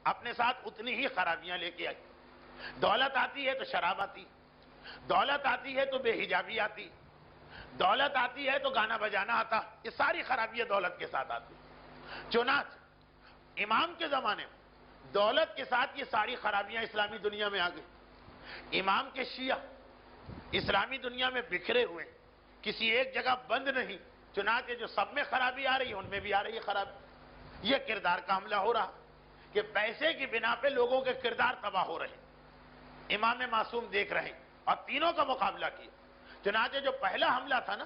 اپنے ساتھ اتنی ہی خرابیاں لے کے آئی. دولت آتی ہے تو شراب آتی، دولت آتی ہے تو بے حجابی آتی، دولت آتی ہے تو گانا بجانا آتا. یہ ساری خرابیاں دولت کے ساتھ آتی. چنانچہ امام کے زمانے میں دولت کے ساتھ یہ ساری خرابیاں اسلامی دنیا میں آ گئی. امام کے شیعہ اسلامی دنیا میں بکھرے ہوئے، کسی ایک جگہ بند نہیں. چنانچہ جو سب میں خرابی آ رہی ہے ان میں بھی آ رہی ہے خرابی. یہ کردار کا حملہ ہو رہا کہ پیسے کی بنا پہ لوگوں کے کردار تباہ ہو رہے ہیں. امام معصوم دیکھ رہے ہیں اور تینوں کا مقابلہ کیا. چنانچہ جو پہلا حملہ تھا نا،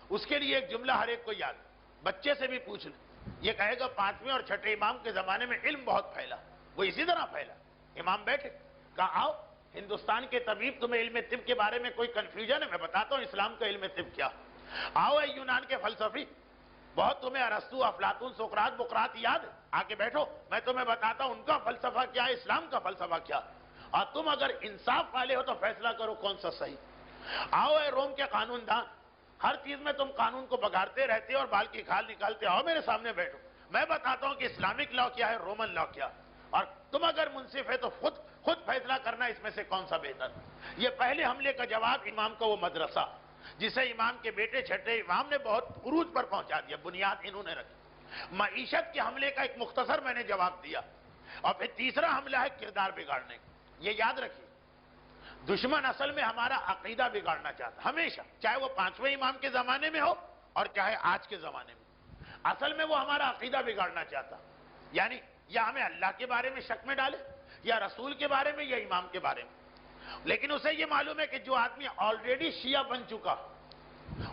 اس کے لیے ایک جملہ ہر ایک کو یاد، بچے سے بھی پوچھ لیں، یہ کہے گا 5ویں اور 6ٹھے امام کے زمانے میں علم بہت پھیلا. وہ اسی طرح پھیلا. امام بیٹھے، کہا آؤ ہندوستان کے طبیب، تمہیں علم طب کے بارے میں کوئی کنفیوژن ہے؟ میں بتاتا ہوں اسلام کا علم طب کیا. آؤ اے یونان کے فلسفی، بہت تمہیں ارسطو، افلاطون، سقراط، بقراط یاد ہے، آ کے بیٹھو، میں تمہیں بتاتا ہوں ان کا فلسفہ کیا ہے، اسلام کا فلسفہ کیا. اور تم اگر انصاف والے ہو تو فیصلہ کرو کون سا صحیح. آؤ اے روم کے قانون دان، ہر چیز میں تم قانون کو بگاڑتے رہتے ہو اور بال کی کھال نکالتے. آؤ میرے سامنے بیٹھو، میں بتاتا ہوں کہ اسلامک لا کیا ہے، رومن لا کیا. اور تم اگر منصف ہے تو خود فیصلہ کرنا اس میں سے کون سا بہتر. یہ پہلے حملے کا جواب امام کا وہ مدرسہ جسے امام کے بیٹے 6ٹھے امام نے بہت عروج پر پہنچا دیا، بنیاد انہوں نے رکھی. معیشت کے حملے کا ایک مختصر میں نے جواب دیا. اور پھر تیسرا حملہ ہے کردار بگاڑنے کا. یہ یاد رکھیے، دشمن اصل میں ہمارا عقیدہ بگاڑنا چاہتا ہمیشہ، چاہے وہ 5ویں امام کے زمانے میں ہو اور چاہے آج کے زمانے میں. اصل میں وہ ہمارا عقیدہ بگاڑنا چاہتا، یعنی یا ہمیں اللہ کے بارے میں شک میں ڈالے، یا رسول کے بارے میں، یا امام کے بارے میں. لیکن اسے یہ معلوم ہے کہ جو آدمی آلریڈی شیعہ بن چکا،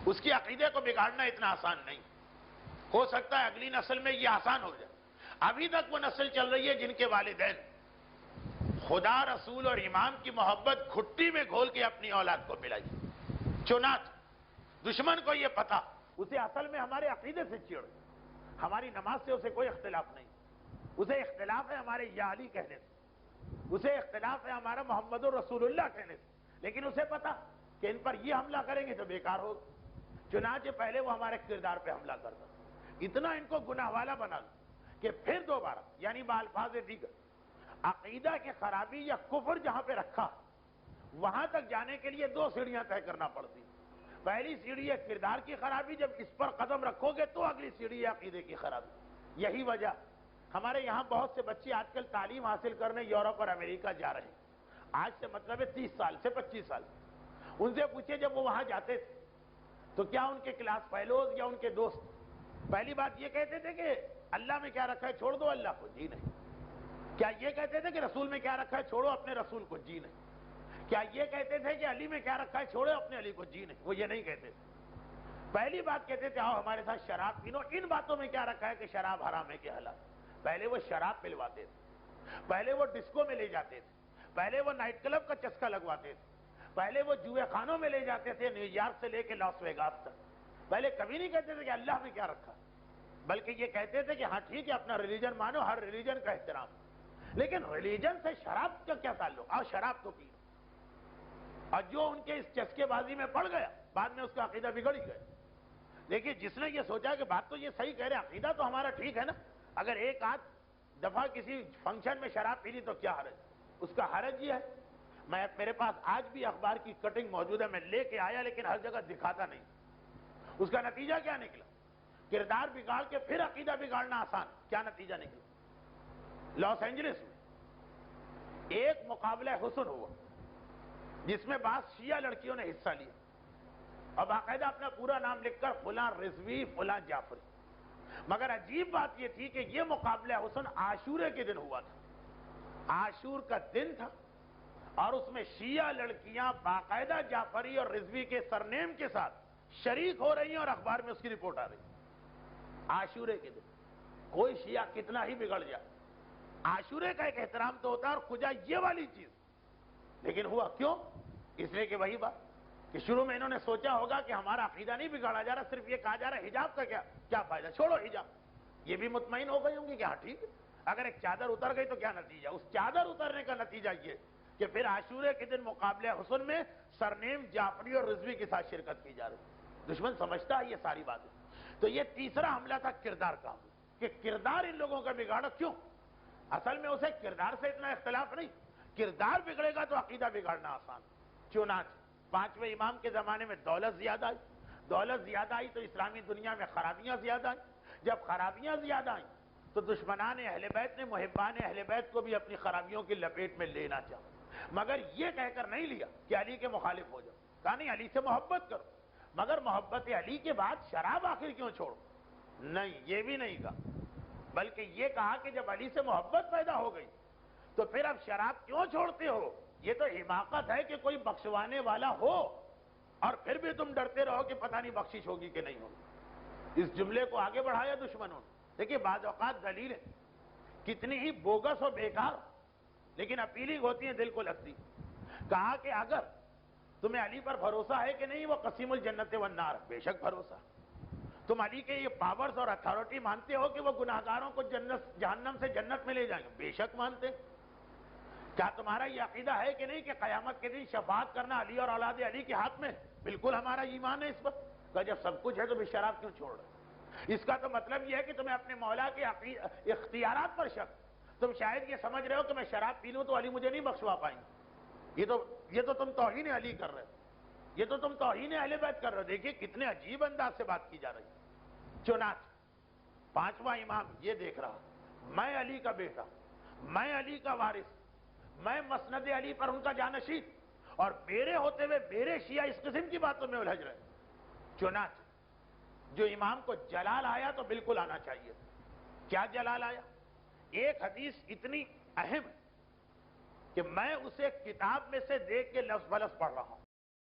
اس کی عقیدے کو بگاڑنا اتنا آسان نہیں. ہو سکتا ہے اگلی نسل میں یہ آسان ہو جائے. ابھی تک وہ نسل چل رہی ہے جن کے والدین خدا، رسول اور امام کی محبت گھٹی میں گھول کے اپنی اولاد کو ملائی. چنانچہ دشمن کو یہ پتا، اسے اصل میں ہمارے عقیدے سے چڑ، ہماری نماز سے اسے کوئی اختلاف نہیں. اسے اختلاف ہے ہمارے یا علی کہنے سے، اسے اختلاف ہے ہمارا محمد رسول اللہ کہنے سے. لیکن اسے پتا کہ ان پر یہ حملہ کریں گے تو بیکار ہو. چنانچہ پہلے وہ ہمارے کردار پہ حملہ کرتا، اتنا ان کو گناہ والا بنا دو کہ پھر دوبارہ، یعنی بالفاظ دیگر، عقیدہ کی خرابی یا کفر جہاں پہ رکھا، وہاں تک جانے کے لیے 2 سیڑھیاں طے کرنا پڑتی. پہلی سیڑھی ہے کردار کی خرابی، جب اس پر قدم رکھو گے تو اگلی سیڑھی ہے عقیدے کی خرابی. یہی وجہ ہمارے یہاں بہت سے بچے آج کل تعلیم حاصل کرنے یورپ اور امریکہ جا رہے ہیں. آج سے مطلب ہے 30 سال سے 25 سال. ان سے پوچھے جب وہ وہاں جاتے تھے تو کیا ان کے کلاس فیلوز یا ان کے دوست پہلی بات یہ کہتے تھے کہ اللہ میں کیا رکھا ہے چھوڑ دو اللہ کو؟ جی نہیں. کیا یہ کہتے تھے کہ رسول میں کیا رکھا ہے چھوڑو اپنے رسول کو؟ جی نہیں. کیا یہ کہتے تھے کہ علی میں کیا رکھا ہے چھوڑو اپنے علی کو؟ جی نہیں. وہ یہ نہیں کہتے تھے. پہلی بات کہتے تھے آؤ ہمارے ساتھ شراب پینو. ان باتوں میں کیا رکھا ہے کہ شراب حرام ہے کہ حلال؟ پہلے وہ شراب پلواتے تھے، پہلے وہ ڈسکو میں لے جاتے تھے، پہلے وہ نائٹ کلب کا چسکا لگواتے تھے، پہلے وہ جوئے خانوں میں لے جاتے تھے نیو یارک سے لے کے لاس ویگاس تک. پہلے کبھی نہیں کہتے تھے کہ اللہ میں کیا رکھا، بلکہ یہ کہتے تھے کہ ہاں ٹھیک ہے اپنا ریلیجن مانو، ہر ریلیجن کا احترام. لیکن ریلیجن سے شراب کا کیا تعلق؟ اور شراب تو پی لو. اور جو ان کے اس چسکے بازی میں پڑ گیا بعد میں اس کا عقیدہ بگڑ ہی گیا. دیکھیے جس نے یہ سوچا کہ بات تو یہ صحیح کہہ رہے، عقیدہ تو ہمارا ٹھیک ہے نا، اگر ایک آدھ دفعہ کسی فنکشن میں شراب پی لی تو کیا حرج؟ اس کا حرج یہ ہے. میرے پاس آج بھی اخبار کی کٹنگ موجود ہے، میں لے کے آیا لیکن ہر جگہ دکھاتا نہیں. اس کا نتیجہ کیا نکلا؟ کردار بگاڑ کے پھر عقیدہ بگاڑنا آسان. کیا نتیجہ نکلا؟ لاس اینجلس میں ایک مقابلہ حسن ہوا جس میں بعض شیعہ لڑکیوں نے حصہ لیا اور باقاعدہ اپنا پورا نام لکھ کر فلاں رضوی فلاں جعفری. مگر عجیب بات یہ تھی کہ یہ مقابلہ حسن عاشورے کے دن ہوا تھا. عاشور کا دن تھا اور اس میں شیعہ لڑکیاں باقاعدہ جعفری اور رضوی کے سرنیم کے ساتھ شریک ہو رہی ہیں اور اخبار میں اس کی رپورٹ آ رہی. عاشورے کے دن کوئی شیعہ کتنا ہی بگڑ جائے، عاشورے کا ایک احترام تو ہوتا ہے اور خدا یہ والی چیز. لیکن ہوا کیوں؟ اس لیے کہ وہی بات کہ شروع میں انہوں نے سوچا ہوگا کہ ہمارا عقیدہ نہیں بگاڑا جا رہا، صرف یہ کہا جا رہا ہے حجاب کا کیا فائدہ، چھوڑو حجاب. یہ بھی مطمئن ہو گئی ہوں گی کہ ہاں ٹھیک ہے، اگر ایک چادر اتر گئی تو کیا نتیجہ؟ اس چادر اترنے کا نتیجہ یہ کہ پھر عاشورے کے دن مقابلہ حسن میں سرنیم جعفری اور رضوی کے ساتھ شرکت کی جا رہی. دشمن سمجھتا ہے یہ ساری باتیں. تو یہ تیسرا حملہ تھا کردار کا حملہ، کہ کردار ان لوگوں کا بگاڑا. کیوں؟ اصل میں اسے کردار سے اتنا اختلاف نہیں، کردار بگڑے گا تو عقیدہ بگاڑنا آسان۔ چنانچہ پانچویں امام کے زمانے میں دولت زیادہ آئی تو اسلامی دنیا میں خرابیاں زیادہ آئیں۔ جب خرابیاں زیادہ آئیں تو دشمنان اہل بیت نے محبان اہل بیت کو بھی اپنی خرابیوں کی لپیٹ میں لینا چاہا، مگر یہ کہہ کر نہیں لیا کہ علی کے مخالف ہو جاؤ، کہا نہیں علی سے محبت کرو، مگر محبت علی کے بعد شراب آخر کیوں چھوڑو؟ نہیں، یہ بھی نہیں کہا، بلکہ یہ کہا کہ جب علی سے محبت پیدا ہو گئی تو پھر اب شراب کیوں چھوڑتے ہو؟ یہ تو حماقت ہے کہ کوئی بخشوانے والا ہو اور پھر بھی تم ڈرتے رہو کہ پتہ نہیں بخشش ہوگی کہ نہیں ہوگی۔ اس جملے کو آگے بڑھایا دشمنوں نے۔ دیکھیے بعض اوقات دلیلیں کتنی ہی بوگس اور بیکار لیکن اپیلنگ ہوتی ہیں، دل کو لگتی۔ کہا کہ اگر تمہیں علی پر بھروسہ ہے کہ نہیں وہ قسیم الجنت والنار، بے شک بھروسہ۔ تم علی کے یہ پاورز اور اتھارٹی مانتے ہو کہ وہ گناہگاروں کو جہنم سے جنت میں لے جائیں گے، بے شک مانتے۔ کیا تمہارا یہ عقیدہ ہے کہ نہیں کہ قیامت کے دن شفاعت کرنا علی اور اولاد علی کے ہاتھ میں؟ بالکل ہمارا ایمان ہے اس پر۔ کہ جب سب کچھ ہے تو بھی شراب کیوں چھوڑ رہے؟ اس کا تو مطلب یہ ہے کہ تمہیں اپنے مولا کے اختیارات پر شک۔ تم شاید یہ سمجھ رہے ہو کہ میں شراب پی لوں تو علی مجھے نہیں بخشوا پائیں گے۔ یہ تو تم توہین علی کر رہے ہو، یہ تو تم توہین اہل بیت کر رہے ہو۔ دیکھیے کتنے عجیب انداز سے بات کی جا رہی ہے۔ چنانچہ پانچواں امام یہ دیکھ رہا، میں علی کا بیٹا، میں علی کا وارث، میں مسند علی پر ان کا جانشین، اور میرے ہوتے ہوئے میرے شیعہ اس قسم کی باتوں میں الجھ رہے۔ چنانچہ جو امام کو جلال آیا تو بالکل آنا چاہیے۔ کیا جلال آیا؟ ایک حدیث اتنی اہم ہے کہ میں اسے کتاب میں سے دیکھ کے لفظ بلفظ پڑھ رہا ہوں۔